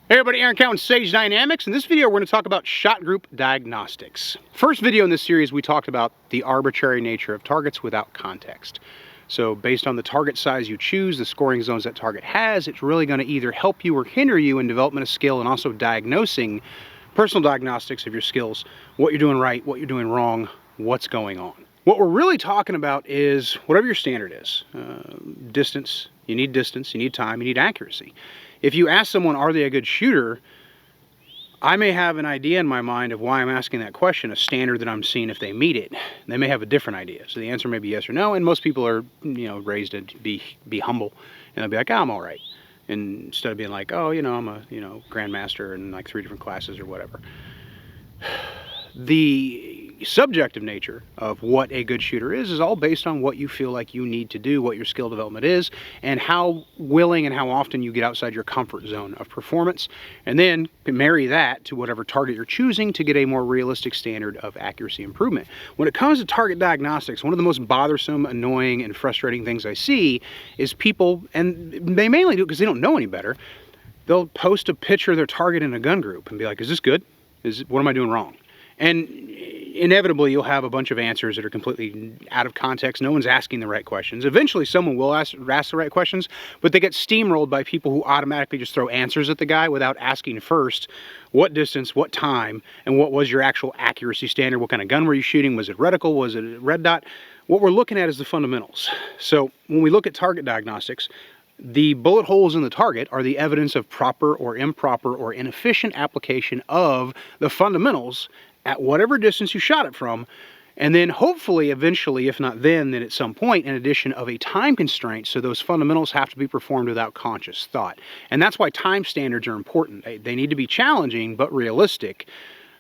Hey everybody, Aaron Cowan, Sage Dynamics. In this video, we're going to talk about shot group diagnostics. First video in this series, we talked about the arbitrary nature of targets without context. So based on the target size you choose, the scoring zones that target has, it's really going to either help you or hinder you in development of skill and also diagnosing personal diagnostics of your skills, what you're doing right, what you're doing wrong, what's going on. What we're really talking about is whatever your standard is. Distance, you need time, you need accuracy. If you ask someone, are they a good shooter, I may have an idea in my mind of why I'm asking that question, a standard that I'm seeing if they meet it. They may have a different idea. So the answer may be yes or no, and most people are, raised to be humble, and they'll be like, oh, I'm all right. And instead of being like, oh, I'm a, grandmaster in like 3 different classes or whatever. The subjective nature of what a good shooter is all based on what you feel like you need to do, what your skill development is, and how willing and how often you get outside your comfort zone of performance, and then marry that to whatever target you're choosing to get a more realistic standard of accuracy improvement. When it comes to target diagnostics, one of the most bothersome, annoying, and frustrating things I see is people, and they mainly do it because they don't know any better, they'll post a picture of their target in a gun group and be like, is this good? What am I doing wrong? And inevitably, you'll have a bunch of answers that are completely out of context. No one's asking the right questions. Eventually, someone will ask the right questions, but they get steamrolled by people who automatically just throw answers at the guy without asking first what distance, what time, and what was your actual accuracy standard. What kind of gun were you shooting? Was it reticle? Was it a red dot? What we're looking at is the fundamentals. So when we look at target diagnostics, the bullet holes in the target are the evidence of proper or improper or inefficient application of the fundamentals at whatever distance you shot it from, and then hopefully, eventually, if not then at some point, in addition of a time constraint, so those fundamentals have to be performed without conscious thought. And that's why time standards are important. They need to be challenging, but realistic.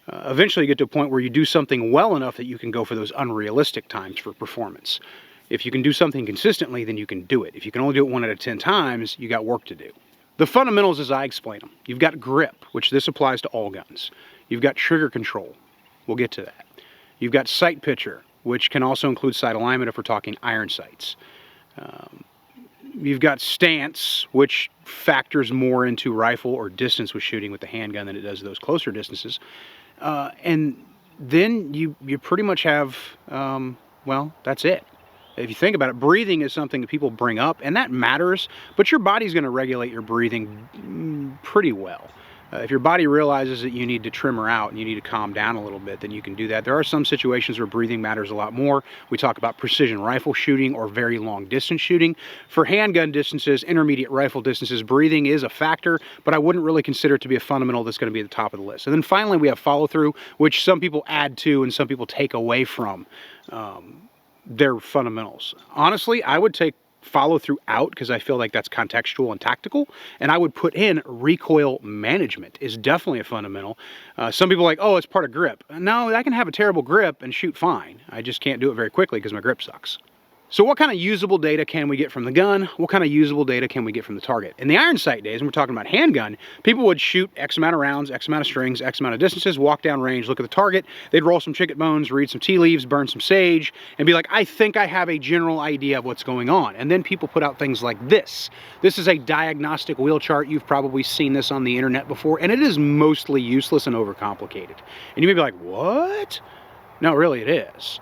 Eventually you get to a point where you do something well enough that you can go for those unrealistic times for performance. If you can do something consistently, then you can do it. If you can only do it 1 out of 10 times, you got work to do. The fundamentals as I explain them. You've got grip, which this applies to all guns. You've got trigger control. We'll get to that. You've got sight picture, which can also include sight alignment if we're talking iron sights. You've got stance, which factors more into rifle or distance with shooting with the handgun than it does those closer distances. And then you pretty much have, well, that's it. If you think about it, breathing is something that people bring up, and that matters, but your body's going to regulate your breathing pretty well. If your body realizes that you need to trim her out and you need to calm down a little bit, then you can do that. There are some situations where breathing matters a lot more. We talk about precision rifle shooting or very long distance shooting. For handgun distances, intermediate rifle distances, breathing is a factor, but I wouldn't really consider it to be a fundamental that's going to be at the top of the list. And then finally, we have follow through, which some people add to and some people take away from their fundamentals. Honestly, I would take follow through out because I feel like that's contextual and tactical, and I would put in recoil management is definitely a fundamental. Some people are like, oh, it's part of grip. No, I can have a terrible grip and shoot fine. I just can't do it very quickly because my grip sucks. So what kind of usable data can we get from the gun? What kind of usable data can we get from the target? In the iron sight days, when we're talking about handgun, people would shoot X amount of rounds, X amount of strings, X amount of distances, walk down range, look at the target, they'd roll some chicken bones, read some tea leaves, burn some sage, and be like, I think I have a general idea of what's going on. And then people put out things like this. This is a diagnostic wheel chart. You've probably seen this on the internet before, and it is mostly useless and overcomplicated. And you may be like, what? No, really it is.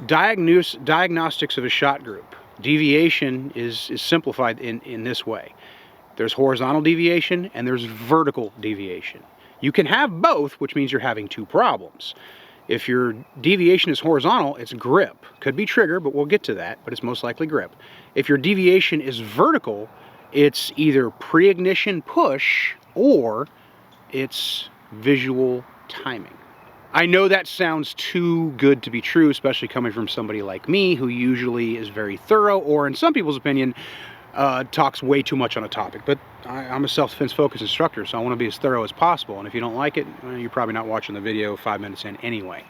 Diagnostics of a shot group. Deviation is simplified in this way. There's horizontal deviation and there's vertical deviation. You can have both, which means you're having 2 problems. If your deviation is horizontal, it's grip. Could be trigger, but we'll get to that, but it's most likely grip. If your deviation is vertical, it's either pre-ignition push or it's visual timing. I know that sounds too good to be true, especially coming from somebody like me who usually is very thorough or, in some people's opinion, talks way too much on a topic. But I'm a self-defense focused instructor, so I want to be as thorough as possible. And if you don't like it, well, you're probably not watching the video 5 minutes in anyway.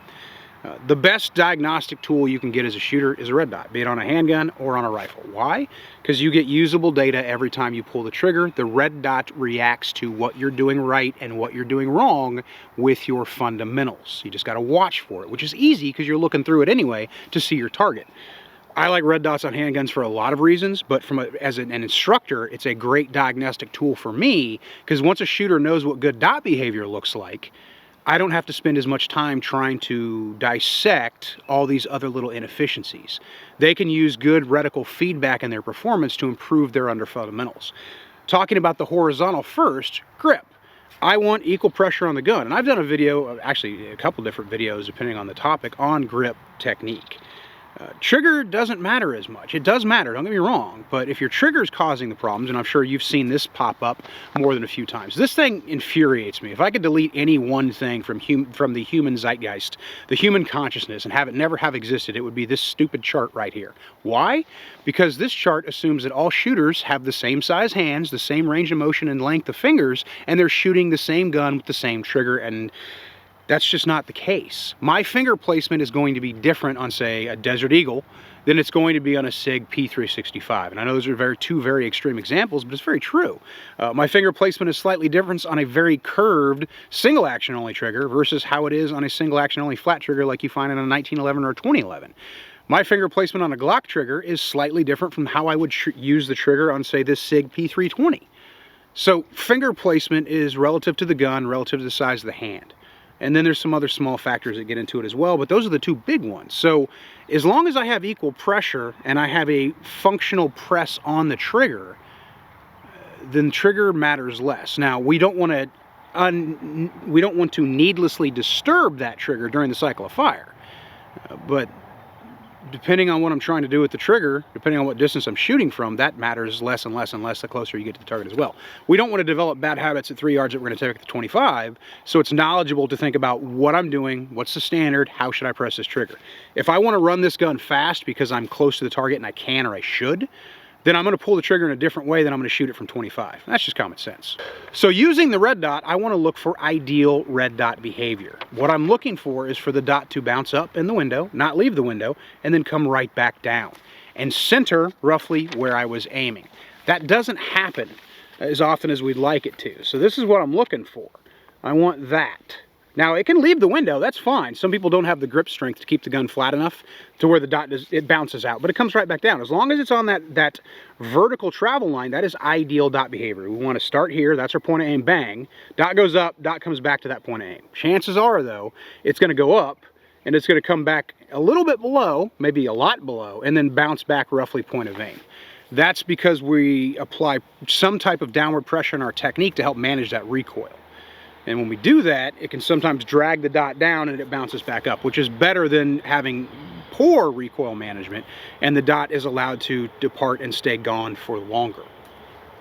The best diagnostic tool you can get as a shooter is a red dot, be it on a handgun or on a rifle. Why? Because you get usable data every time you pull the trigger. The red dot reacts to what you're doing right and what you're doing wrong with your fundamentals. You just got to watch for it, which is easy because you're looking through it anyway to see your target. I like red dots on handguns for a lot of reasons, but as an instructor, it's a great diagnostic tool for me, because once a shooter knows what good dot behavior looks like, I don't have to spend as much time trying to dissect all these other little inefficiencies. They can use good reticle feedback in their performance to improve their under fundamentals. Talking about the horizontal first, grip. I want equal pressure on the gun, and I've done a video, actually a couple different videos depending on the topic, on grip technique. Trigger doesn't matter as much. It does matter, don't get me wrong, but if your trigger is causing the problems, and I'm sure you've seen this pop up more than a few times, this thing infuriates me. If I could delete any one thing from the human zeitgeist, the human consciousness, and have it never have existed, it would be this stupid chart right here. Why? Because this chart assumes that all shooters have the same size hands, the same range of motion and length of fingers, and they're shooting the same gun with the same trigger, and that's just not the case. My finger placement is going to be different on, say, a Desert Eagle than it's going to be on a SIG P365. And I know those are two very extreme examples, but it's very true. My finger placement is slightly different on a very curved single action only trigger versus how it is on a single action only flat trigger like you find in a 1911 or a 2011. My finger placement on a Glock trigger is slightly different from how I would use the trigger on, say, this SIG P320. So finger placement is relative to the gun, relative to the size of the hand. And then there's some other small factors that get into it as well, but those are the two big ones. So as long as I have equal pressure and I have a functional press on the trigger, then trigger matters less. Now, we don't want to needlessly disturb that trigger during the cycle of fire, but depending on what I'm trying to do with the trigger, depending on what distance I'm shooting from, that matters less and less and less the closer you get to the target as well. We don't want to develop bad habits at 3 yards that we're going to take at the 25, so it's knowledgeable to think about what I'm doing, what's the standard, how should I press this trigger. If I want to run this gun fast because I'm close to the target and I can or I should, then I'm going to pull the trigger in a different way than I'm going to shoot it from 25. That's just common sense. So using the red dot, I want to look for ideal red dot behavior. What I'm looking for is for the dot to bounce up in the window, not leave the window, and then come right back down and center roughly where I was aiming. That doesn't happen as often as we'd like it to. So this is what I'm looking for. I want that. Now, it can leave the window, that's fine. Some people don't have the grip strength to keep the gun flat enough to where the dot it bounces out, but it comes right back down. As long as it's on that vertical travel line, that is ideal dot behavior. We want to start here, that's our point of aim, bang. Dot goes up, dot comes back to that point of aim. Chances are, though, it's going to go up, and it's going to come back a little bit below, maybe a lot below, and then bounce back roughly point of aim. That's because we apply some type of downward pressure in our technique to help manage that recoil. And when we do that, it can sometimes drag the dot down and it bounces back up, which is better than having poor recoil management and the dot is allowed to depart and stay gone for longer.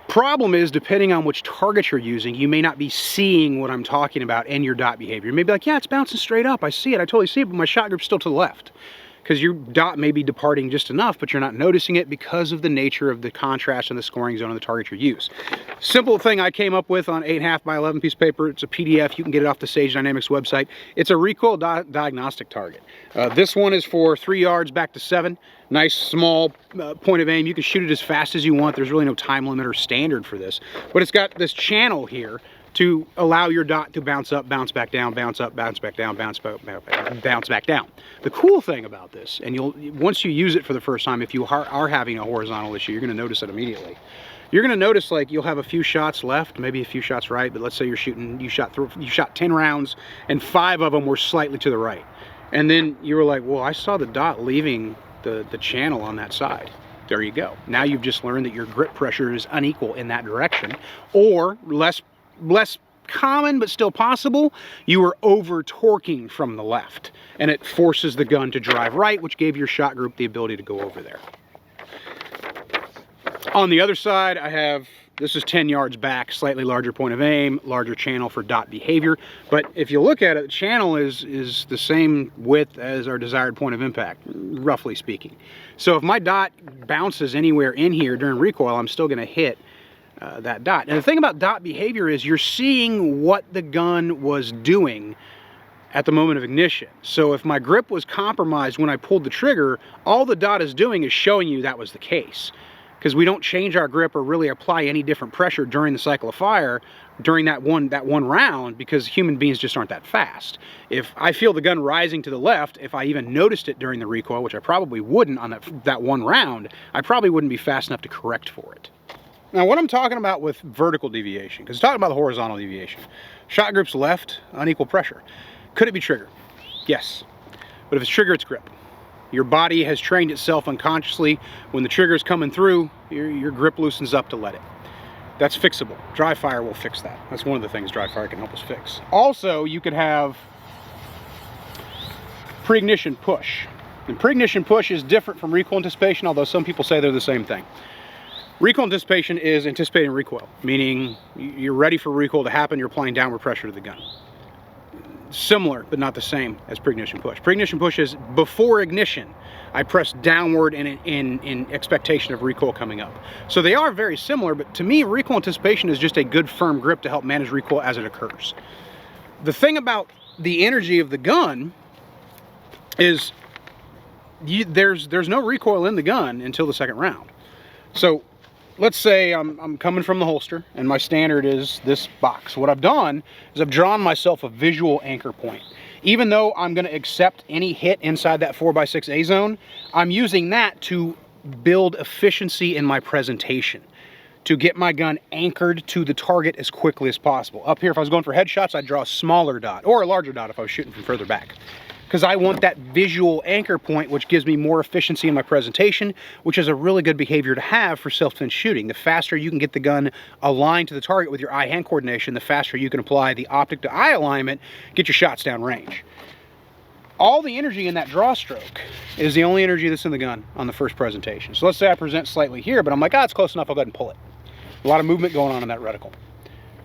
Problem is, depending on which target you're using, you may not be seeing what I'm talking about in your dot behavior. You may be like, yeah, it's bouncing straight up. I see it. I totally see it, but my shot group's still to the left. Because your dot may be departing just enough, but you're not noticing it because of the nature of the contrast and the scoring zone of the target you use. Simple thing I came up with on 8.5 by 11 piece of paper. It's a PDF. You can get it off the Sage Dynamics website. It's a Recoil diagnostic target. This one is for 3 yards back to 7. Nice small point of aim. You can shoot it as fast as you want. There's really no time limit or standard for this. But it's got this channel here to allow your dot to bounce up, bounce back down, bounce up, bounce back down, bounce back down. The cool thing about this, and once you use it for the first time, if you are having a horizontal issue, you're going to notice it immediately. You're going to notice, like, you'll have a few shots left, maybe a few shots right, but let's say you shot 10 rounds and 5 of them were slightly to the right. And then you were like, well, I saw the dot leaving the channel on that side. There you go. Now you've just learned that your grip pressure is unequal in that direction, or less common but still possible, you were over torquing from the left and it forces the gun to drive right, which gave your shot group the ability to go over there. On the other side, I have, this is 10 yards back, slightly larger point of aim, larger channel for dot behavior, but if you look at it, the channel is the same width as our desired point of impact, roughly speaking. So if my dot bounces anywhere in here during recoil, I'm still going to hit that dot. And the thing about dot behavior is you're seeing what the gun was doing at the moment of ignition. So if my grip was compromised when I pulled the trigger, all the dot is doing is showing you that was the case. because we don't change our grip or really apply any different pressure during the cycle of fire during that one round, because human beings just aren't that fast. If I feel the gun rising to the left, if I even noticed it during the recoil, which I probably wouldn't on that one round, I probably wouldn't be fast enough to correct for it. Now, what I'm talking about with vertical deviation, because talking about the horizontal deviation, shot group's left, unequal pressure. Could it be trigger? Yes. But if it's trigger, it's grip. Your body has trained itself unconsciously. When the trigger is coming through, your grip loosens up to let it. That's fixable. Dry fire will fix that. That's one of the things dry fire can help us fix. Also, you could have pre-ignition push. And pre-ignition push is different from recoil anticipation, although some people say they're the same thing. Recoil anticipation is anticipating recoil, meaning you're ready for recoil to happen, you're applying downward pressure to the gun. Similar, but not the same as pre-ignition push. Pre-ignition push is before ignition, I press downward in expectation of recoil coming up. So they are very similar, but to me, recoil anticipation is just a good firm grip to help manage recoil as it occurs. The thing about the energy of the gun is there's no recoil in the gun until the second round. So let's say I'm coming from the holster and my standard is this box. What I've done is I've drawn myself a visual anchor point. Even though I'm going to accept any hit inside that 4x6 A zone, I'm using that to build efficiency in my presentation, to get my gun anchored to the target as quickly as possible. Up here, if I was going for headshots, I'd draw a smaller dot, or a larger dot if I was shooting from further back, because I want that visual anchor point, which gives me more efficiency in my presentation, which is a really good behavior to have for self-defense shooting. The faster you can get the gun aligned to the target with your eye-hand coordination, the faster you can apply the optic to eye alignment, get your shots down range. All the energy in that draw stroke is the only energy that's in the gun on the first presentation. So let's say I present slightly here, but I'm like, it's close enough, I'll go ahead and pull it. A lot of movement going on in that reticle.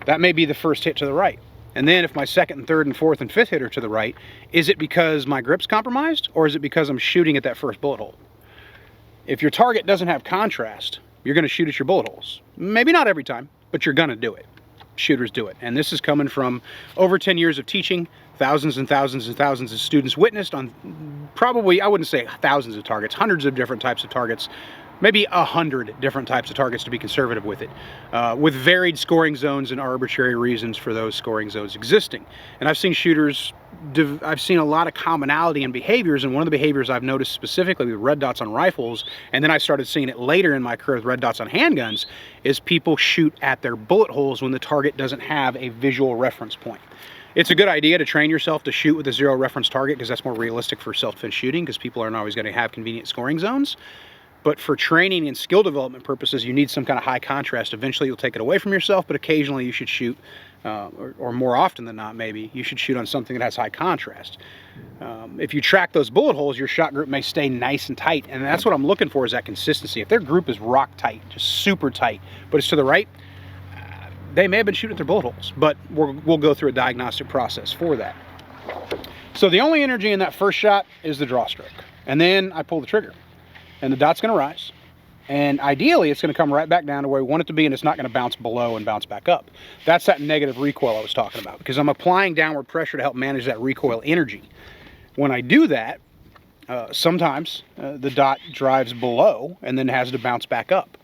That may be the first hit to the right. And then if my second and third and fourth and fifth hit are to the right, is it because my grip's compromised, or is it because I'm shooting at that first bullet hole? If your target doesn't have contrast, you're gonna shoot at your bullet holes. Maybe not every time, but you're gonna do it. Shooters do it. And this is coming from over 10 years of teaching, thousands and thousands and thousands of students witnessed on probably, I wouldn't say thousands of targets, hundreds of different types of targets, maybe 100 different types of targets to be conservative with it, with varied scoring zones and arbitrary reasons for those scoring zones existing. And I've seen shooters, I've seen a lot of commonality in behaviors, and one of the behaviors I've noticed specifically with red dots on rifles, and then I started seeing it later in my career with red dots on handguns, is people shoot at their bullet holes when the target doesn't have a visual reference point. It's a good idea to train yourself to shoot with a zero reference target, because that's more realistic for self-defense shooting, because people aren't always going to have convenient scoring zones. But for training and skill development purposes, you need some kind of high contrast. Eventually you'll take it away from yourself, but occasionally you should shoot, or more often than not maybe, you should shoot on something that has high contrast. If you track those bullet holes, your shot group may stay nice and tight, and that's what I'm looking for, is that consistency. If their group is rock tight, just super tight, but it's to the right, they may have been shooting at their bullet holes, but we'll go through a diagnostic process for that. So the only energy in that first shot is the draw stroke, and then I pull the trigger. And the dot's going to rise, and ideally it's going to come right back down to where we want it to be, and it's not going to bounce below and bounce back up. That's that negative recoil I was talking about, because I'm applying downward pressure to help manage that recoil energy. When I do that, sometimes the dot drives below and then has to bounce back up.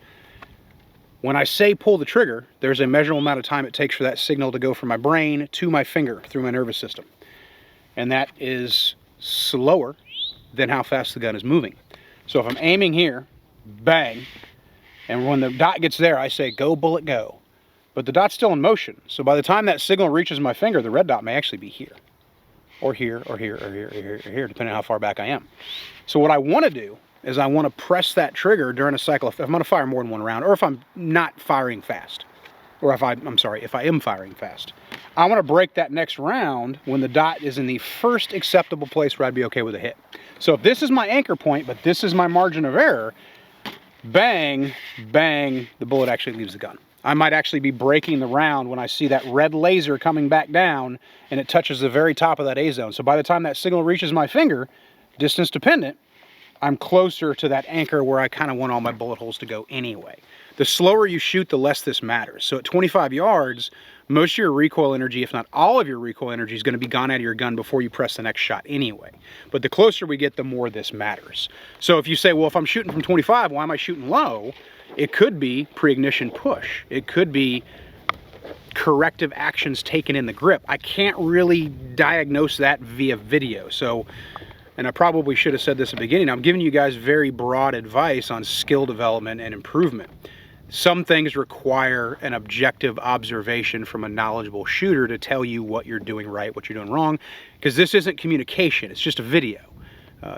When I say pull the trigger, there's a measurable amount of time it takes for that signal to go from my brain to my finger through my nervous system, and that is slower than how fast the gun is moving. So if I'm aiming here, bang, and when the dot gets there, I say, go bullet, go. But the dot's still in motion. So by the time that signal reaches my finger, the red dot may actually be here, or here, or here, or here, or here, or here, depending on how far back I am. So what I want to do is I want to press that trigger during a cycle, if I'm going to fire more than one round, or if I'm not firing fast, or if I am firing fast. I want to break that next round when the dot is in the first acceptable place where I'd be okay with a hit. So if this is my anchor point, but this is my margin of error, bang, bang, the bullet actually leaves the gun. I might actually be breaking the round when I see that red laser coming back down and it touches the very top of that A zone. So by the time that signal reaches my finger, distance dependent, I'm closer to that anchor where I kind of want all my bullet holes to go anyway. The slower you shoot, the less this matters. So at 25 yards, most of your recoil energy, if not all of your recoil energy, is going to be gone out of your gun before you press the next shot anyway. But the closer we get, the more this matters. So if you say, well, if I'm shooting from 25, why am I shooting low? It could be pre-ignition push. It could be corrective actions taken in the grip. I can't really diagnose that via video. So, and I probably should have said this at the beginning, I'm giving you guys very broad advice on skill development and improvement. Some things require an objective observation from a knowledgeable shooter to tell you what you're doing right, what you're doing wrong, because this isn't communication, it's just a video.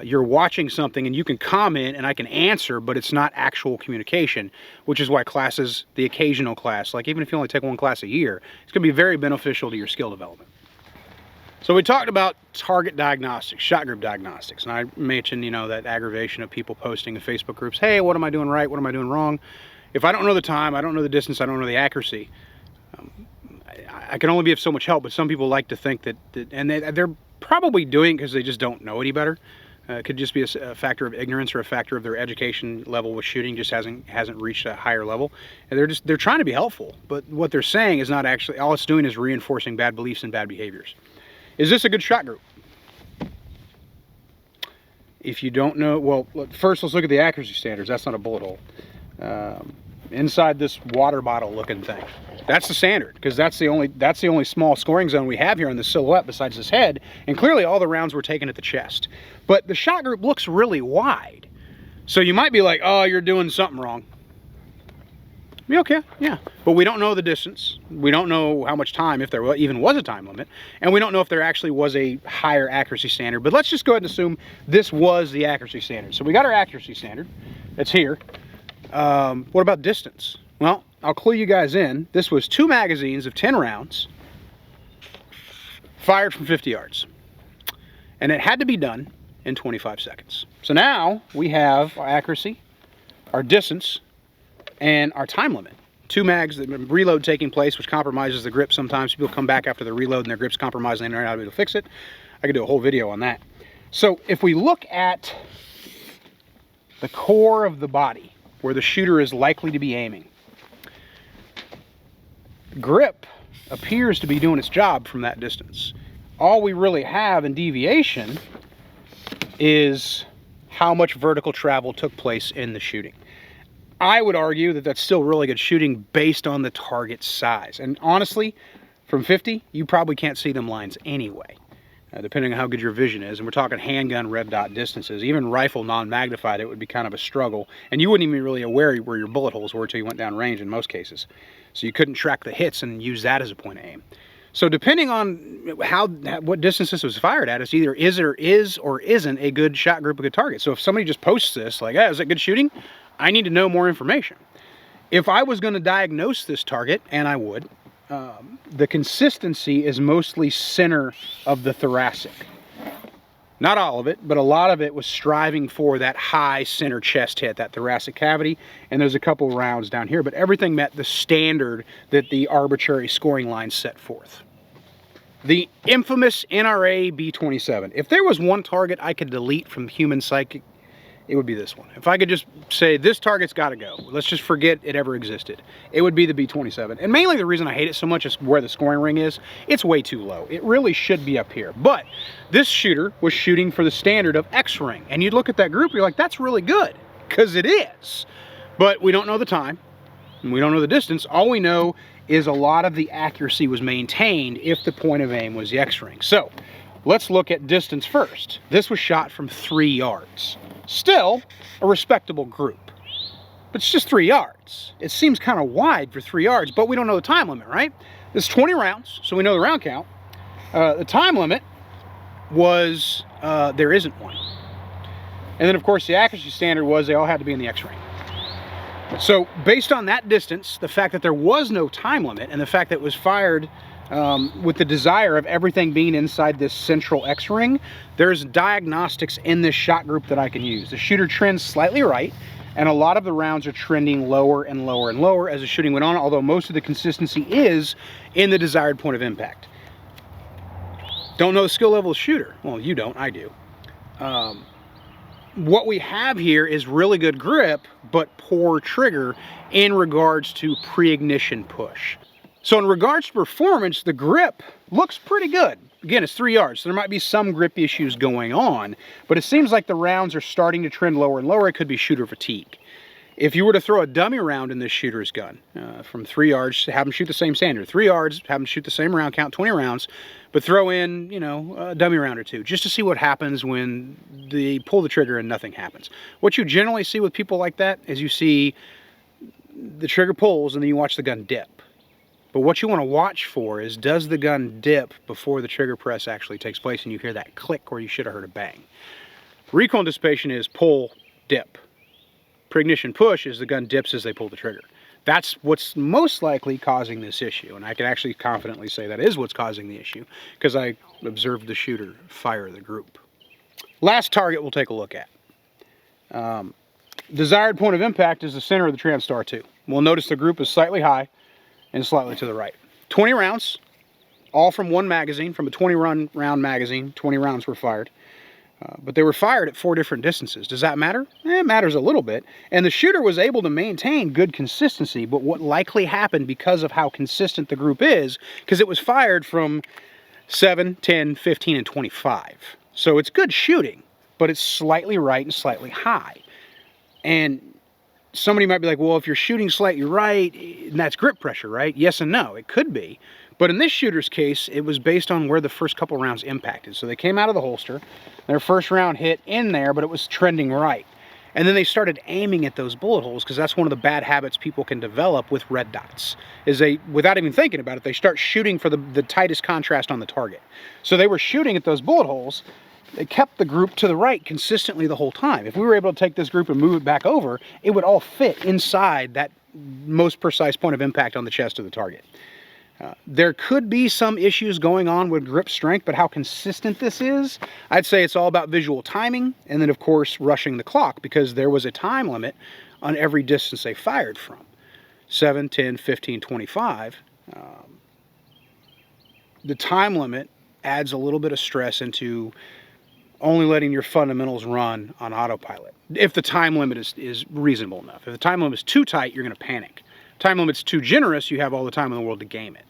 You're watching something and you can comment and I can answer, but it's not actual communication, which is why classes, the occasional class, like even if you only take one class a year, it's going to be very beneficial to your skill development. So we talked about target diagnostics, shot group diagnostics, and I mentioned, you know, that aggravation of people posting in Facebook groups, hey, what am I doing right, what am I doing wrong? If I don't know the time, I don't know the distance, I don't know the accuracy, I can only be of so much help, but some people like to think that and they're probably doing it because they just don't know any better. It could just be a factor of ignorance or a factor of their education level with shooting just hasn't reached a higher level. And they're trying to be helpful, but what they're saying is not actually, all it's doing is reinforcing bad beliefs and bad behaviors. Is this a good shot group? If you don't know, well, first let's look at the accuracy standards. That's not a bullet hole. Inside this water bottle looking thing, that's the standard, because that's the only small scoring zone we have here in the silhouette besides this head, and clearly all the rounds were taken at the chest. But the shot group looks really wide, so you might be like, oh, you're doing something wrong. Be okay, yeah, but we don't know the distance, we don't know how much time, if there even was a time limit, and we don't know if there actually was a higher accuracy standard. But let's just go ahead and assume this was the accuracy standard. So we got our accuracy standard, it's here. What about distance? Well, I'll clue you guys in. This was 2 magazines of 10 rounds fired from 50 yards. And it had to be done in 25 seconds. So now we have our accuracy, our distance, and our time limit. 2 mags, the reload taking place, which compromises the grip sometimes. People come back after the reload and their grip's compromised and they don't know how to fix it. I could do a whole video on that. So if we look at the core of the body, where the shooter is likely to be aiming, grip appears to be doing its job from that distance. All we really have in deviation is how much vertical travel took place in the shooting. I would argue that that's still really good shooting based on the target size. And honestly, from 50, you probably can't see them lines anyway. Depending on how good your vision is, and we're talking handgun red dot distances. Even rifle non-magnified, it would be kind of a struggle, and you wouldn't even be really aware where your bullet holes were until you went down range in most cases. So you couldn't track the hits and use that as a point of aim. So depending on what distance this was fired at, it's either is or isn't a good shot group, a good target. So if somebody just posts this like, hey, is it good shooting? I need to know more information. If I was going to diagnose this target, and I would, the consistency is mostly center of the thoracic. Not all of it, but a lot of it was striving for that high center chest hit, that thoracic cavity, and there's a couple rounds down here, but everything met the standard that the arbitrary scoring line set forth. The infamous NRA B27. If there was one target I could delete from human psychic, it would be this one. If I could just say, this target's got to go, let's just forget it ever existed, it would be the B27. And mainly the reason I hate it so much is where the scoring ring is. It's way too low. It really should be up here. But this shooter was shooting for the standard of X ring. And you'd look at that group, you're like, that's really good, because it is. But we don't know the time, and we don't know the distance. All we know is a lot of the accuracy was maintained if the point of aim was the X ring. So let's look at distance first. This was shot from 3 yards. Still a respectable group, but it's just 3 yards. It seems kind of wide for 3 yards, but we don't know the time limit, right? This is 20 rounds, so we know the round count. The time limit was, there isn't one. And then of course the accuracy standard was they all had to be in the X ring. So based on that distance, the fact that there was no time limit, and the fact that it was fired with the desire of everything being inside this central X ring, there's diagnostics in this shot group that I can use. The shooter trends slightly right, and a lot of the rounds are trending lower and lower and lower as the shooting went on, although most of the consistency is in the desired point of impact. Don't know the skill level of the shooter. Well, you don't, I do. What we have here is really good grip, but poor trigger in regards to pre-ignition push. So in regards to performance, the grip looks pretty good. Again, it's 3 yards, so there might be some grip issues going on, but it seems like the rounds are starting to trend lower and lower. It could be shooter fatigue. If you were to throw a dummy round in this shooter's gun from 3 yards, have them shoot the same standard. 3 yards, have them shoot the same round, count 20 rounds, but throw in, you know, a dummy round or two, just to see what happens when they pull the trigger and nothing happens. What you generally see with people like that is you see the trigger pulls and then you watch the gun dip. But what you want to watch for is, does the gun dip before the trigger press actually takes place and you hear that click, or you should have heard a bang. Recoil and dissipation is pull, dip. Pre-ignition push is the gun dips as they pull the trigger. That's what's most likely causing this issue, and I can actually confidently say that is what's causing the issue because I observed the shooter fire the group. Last target we'll take a look at. Desired point of impact is the center of the Transtar 2. We'll notice the group is slightly high and slightly to the right. 20 rounds, all from one magazine, from a 20-round magazine. 20 rounds were fired. But they were fired at 4 different distances. Does that matter? It matters a little bit. And the shooter was able to maintain good consistency, but what likely happened because of how consistent the group is, because it was fired from 7, 10, 15, and 25. So it's good shooting, but it's slightly right and slightly high. And somebody might be like, well, if you're shooting slightly right, that's grip pressure, right? Yes and no, it could be. But in this shooter's case, it was based on where the first couple rounds impacted. So they came out of the holster, their first round hit in there, but it was trending right. And then they started aiming at those bullet holes, because that's one of the bad habits people can develop with red dots, is they, without even thinking about it, they start shooting for the tightest contrast on the target. So they were shooting at those bullet holes. They kept the group to the right consistently the whole time. If we were able to take this group and move it back over, it would all fit inside that most precise point of impact on the chest of the target. There could be some issues going on with grip strength, but how consistent this is, I'd say it's all about visual timing, and then of course rushing the clock, because there was a time limit on every distance they fired from. 7, 10, 15, 25. The time limit adds a little bit of stress into only letting your fundamentals run on autopilot, if the time limit is reasonable enough. If the time limit is too tight, you're going to panic. Time limit's too generous, you have all the time in the world to game it.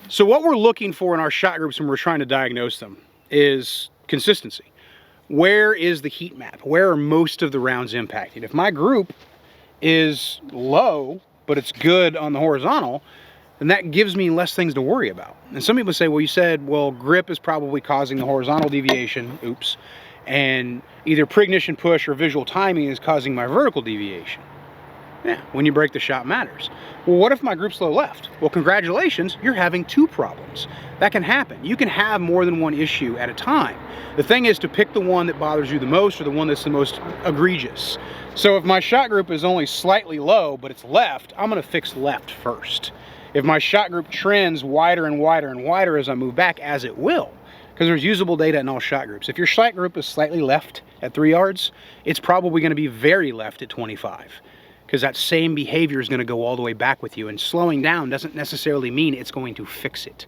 So what we're looking for in our shot groups when we're trying to diagnose them is consistency. Where is the heat map? Where are most of the rounds impacting? If my group is low, but it's good on the horizontal, then that gives me less things to worry about. And some people say, well, you said, well, grip is probably causing the horizontal deviation, oops, and either pre-ignition push or visual timing is causing my vertical deviation. Yeah, when you break the shot matters. Well, what if my group's low left? Well, congratulations, you're having 2 problems. That can happen. You can have more than one issue at a time. The thing is to pick the one that bothers you the most, or the one that's the most egregious. So if my shot group is only slightly low, but it's left, I'm going to fix left first. If my shot group trends wider and wider and wider as I move back, as it will, because there's usable data in all shot groups. If your shot group is slightly left at 3 yards, it's probably going to be very left at 25. Because that same behavior is going to go all the way back with you, and slowing down doesn't necessarily mean it's going to fix it.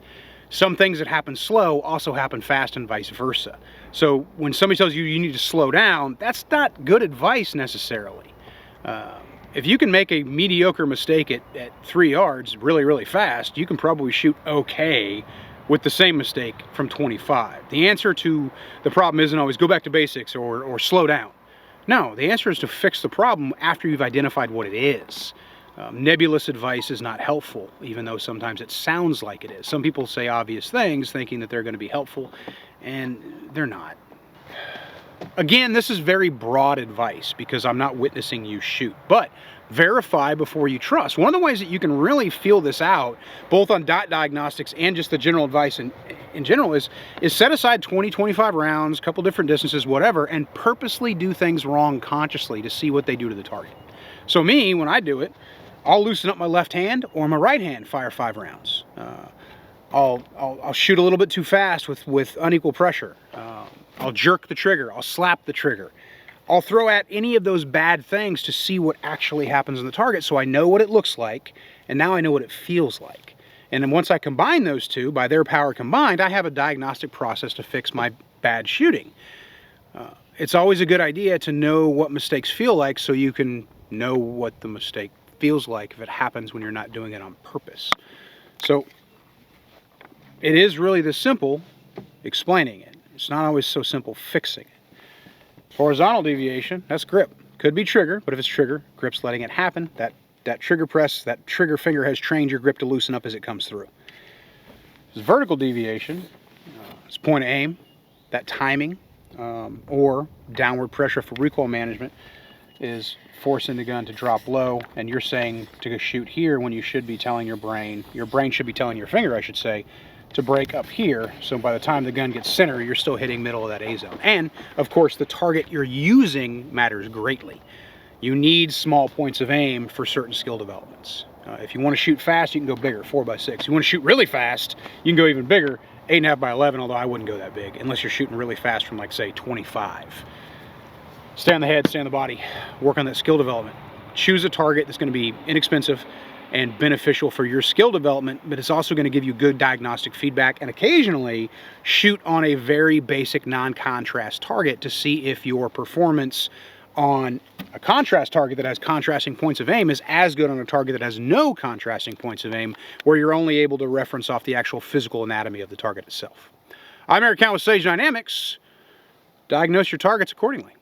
Some things that happen slow also happen fast, and vice versa. So when somebody tells you you need to slow down, that's not good advice necessarily. If you can make a mediocre mistake at 3 yards really, really fast, you can probably shoot okay with the same mistake from 25. The answer to the problem isn't always go back to basics or slow down. No, the answer is to fix the problem after you've identified what it is. Nebulous advice is not helpful, even though sometimes it sounds like it is. Some people say obvious things thinking that they're going to be helpful, and they're not. Again, this is very broad advice because I'm not witnessing you shoot, but verify before you trust. One of the ways that you can really feel this out, both on diagnostics and just the general advice in general, is set aside 20, 25 rounds, a couple different distances, whatever, and purposely do things wrong consciously to see what they do to the target. So me, when I do it, I'll loosen up my left hand or my right hand, fire 5 rounds. I'll shoot a little bit too fast with unequal pressure. I'll jerk the trigger, I'll slap the trigger. I'll throw at any of those bad things to see what actually happens on the target, so I know what it looks like, and now I know what it feels like. And then once I combine those two, by their power combined, I have a diagnostic process to fix my bad shooting. It's always a good idea to know what mistakes feel like so you can know what the mistake feels like if it happens when you're not doing it on purpose. So it is really this simple explaining it. It's not always so simple fixing it. Horizontal deviation, that's grip. Could be trigger, but if it's trigger, grip's letting it happen. That trigger press, that trigger finger has trained your grip to loosen up as it comes through. This vertical deviation, it's point of aim, that timing, or downward pressure for recoil management is forcing the gun to drop low, and you're saying to go shoot here when you should be telling your brain should be telling your finger, I should say, to break up here, so by the time the gun gets center, you're still hitting middle of that A zone. And, of course, the target you're using matters greatly. You need small points of aim for certain skill developments. If you want to shoot fast, you can go bigger, 4x6. You want to shoot really fast, you can go even bigger, 8.5x11, although I wouldn't go that big, unless you're shooting really fast from, like, say, 25. Stay on the head, stay on the body, work on that skill development. Choose a target that's going to be inexpensive and beneficial for your skill development, but it's also going to give you good diagnostic feedback, and occasionally shoot on a very basic non-contrast target to see if your performance on a contrast target that has contrasting points of aim is as good on a target that has no contrasting points of aim, where you're only able to reference off the actual physical anatomy of the target itself. I'm Eric Count with Sage Dynamics. Diagnose your targets accordingly.